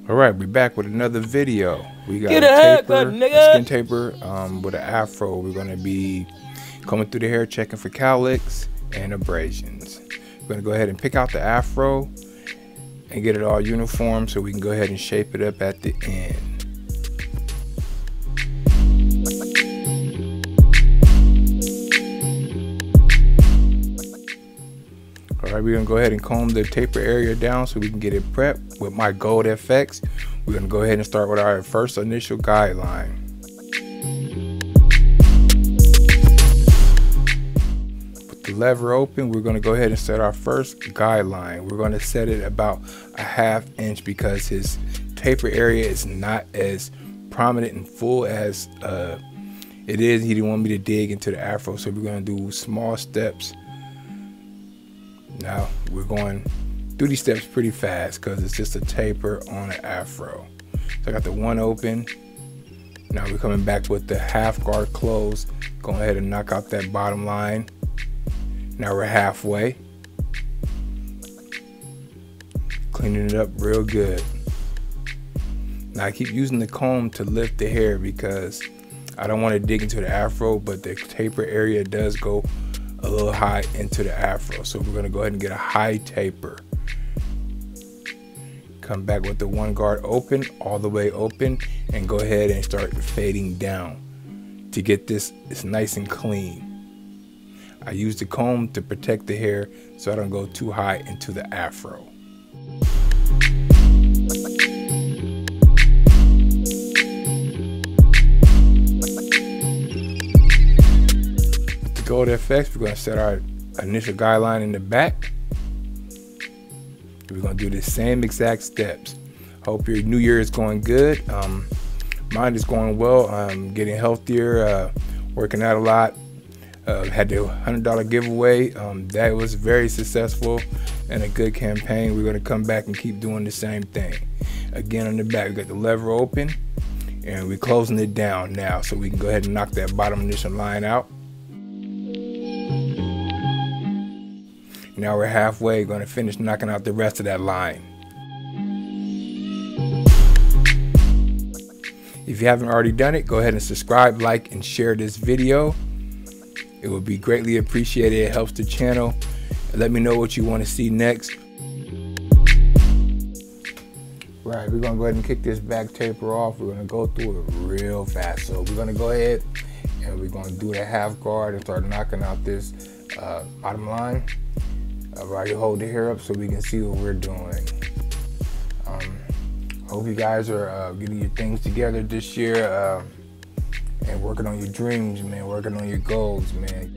Alright, we're back with another video. We got Get a a haircut, taper, nigga. a skin taper with an afro. We're going to be combing through the hair, checking for cowlicks and abrasions. We're going to go ahead and pick out the afro and get it all uniform so we can go ahead and shape it up at the end. Alright, we're going to go ahead and comb the taper area down so we can get it prepped with my gold FX. We're going to go ahead and start with our first initial guideline. Put the lever open. We're going to go ahead and set our first guideline. We're going to set it about a ½ inch because his taper area is not as prominent and full as it is. He didn't want me to dig into the afro, so we're going to do small steps. Now we're going through these steps pretty fast because it's just a taper on an afro. So I got the one open. Now we're coming back with the half guard closed. Go ahead and knock out that bottom line. Now we're halfway. Cleaning it up real good. Now I keep using the comb to lift the hair because I don't want to dig into the afro, but the taper area does go a little high into the afro, so we're going to go ahead and get a high taper. Come back with the one guard open, all the way open, and go ahead and start fading down to get this nice and clean. I use the comb to protect the hair so I don't go too high into the afro. Gold FX, we're going to set our initial guideline in the back. We're going to do the same exact steps. Hope your new year is going good. Mine is going well. I'm getting healthier, working out a lot. Had the $100 giveaway. That was very successful and a good campaign. We're going to come back and keep doing the same thing. Again, on the back, we got the lever open and we're closing it down now so we can go ahead and knock that bottom initial line out. Now we're halfway, going to finish knocking out the rest of that line. If you haven't already done it, go ahead and subscribe, like, and share this video. It would be greatly appreciated. It helps the channel. Let me know what you want to see next. Right, we're going to go ahead and kick this back taper off. We're going to go through it real fast. So we're going to go ahead and we're going to do the half guard and start knocking out this bottom line. Right, you hold the hair up so we can see what we're doing. Hope you guys are getting your things together this year and working on your dreams, man, working on your goals, man.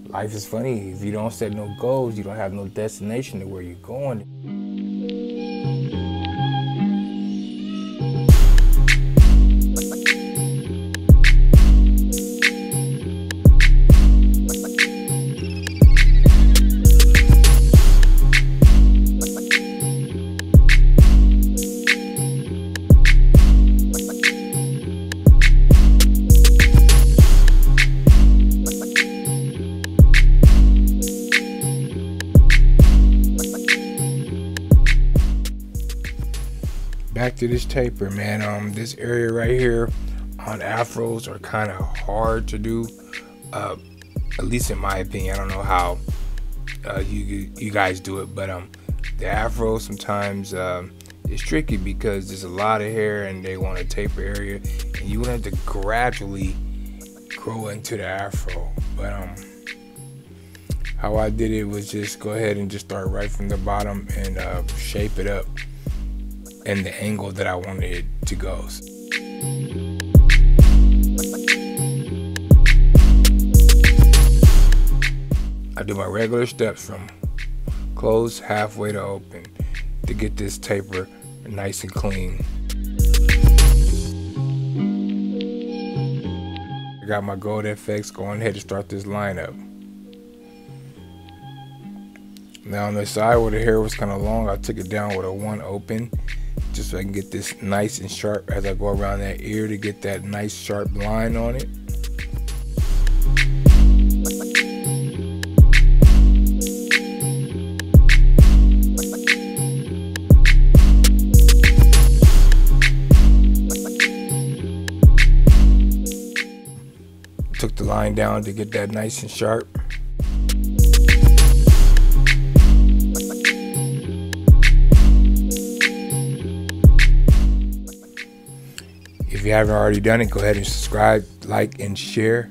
Life is funny. If you don't set no goals, you don't have no destination to where you're going. Back to this taper, man. This area right here on afros are kind of hard to do, at least in my opinion. I don't know how you guys do it, but the afro sometimes is tricky because there's a lot of hair and they want a taper area, and you want to gradually grow into the afro. But how I did it was just go ahead and just start right from the bottom and shape it up and the angle that I wanted it to go. I do my regular steps from close halfway to open to get this taper nice and clean. I got my gold FX going ahead to start this line up. Now on the side where the hair was kind of long, I took it down with a one open just so I can get this nice and sharp as I go around that ear to get that nice sharp line on it. line down to get that nice and sharp. If you haven't already done it, go ahead and subscribe, like, and share.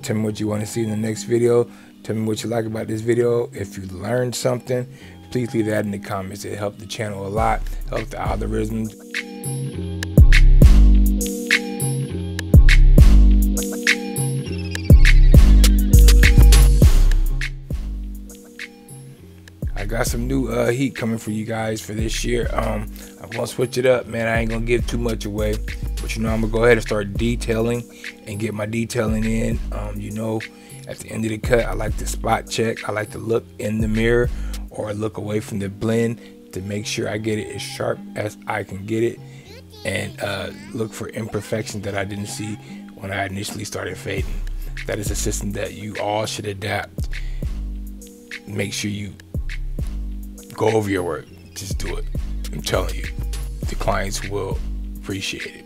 Tell me what you want to see in the next video. Tell me what you like about this video. If you learned something, please leave that in the comments. It helped the channel a lot, helped the algorithms. I got some new heat coming for you guys for this year. I'm gonna switch it up, man. I ain't gonna give too much away, but you know, I'm gonna go ahead and start detailing and get my detailing in. You know, at the end of the cut, I like to spot check. I like to look in the mirror or look away from the blend to make sure I get it as sharp as I can get it, and look for imperfections that I didn't see when I initially started fading. That is a system that you all should adapt. Make sure you go over your work. Just do it. I'm telling you, the clients will appreciate it.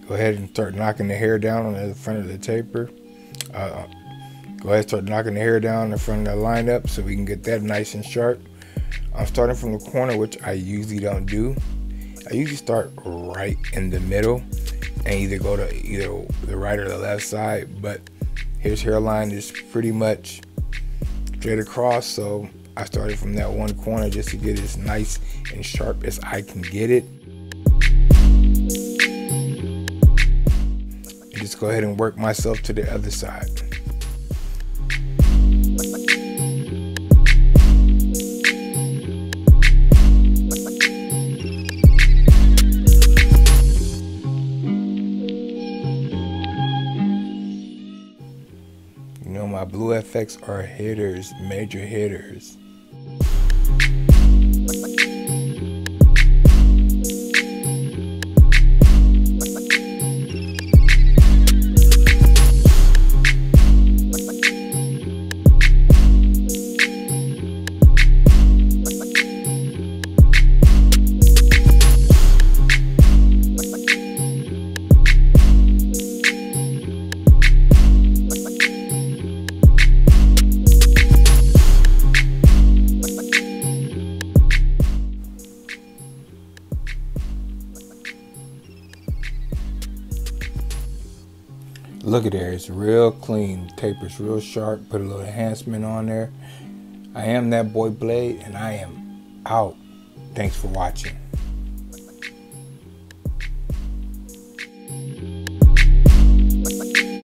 Go ahead and start knocking the hair down on the front of the taper. Go ahead and start knocking the hair down in the front of the lineup so we can get that nice and sharp. I'm starting from the corner, which I usually don't do. I usually start right in the middle and either go to either the right or the left side, but his hairline is pretty much straight across, so I started from that one corner just to get it as nice and sharp as I can get it. Just go ahead and work myself to the other side. You know, my blue FX are hitters, major hitters. Look at there, it's real clean. Taper's real sharp. Put a little enhancement on there. I am that boy Blade, and I am out. Thanks for watching.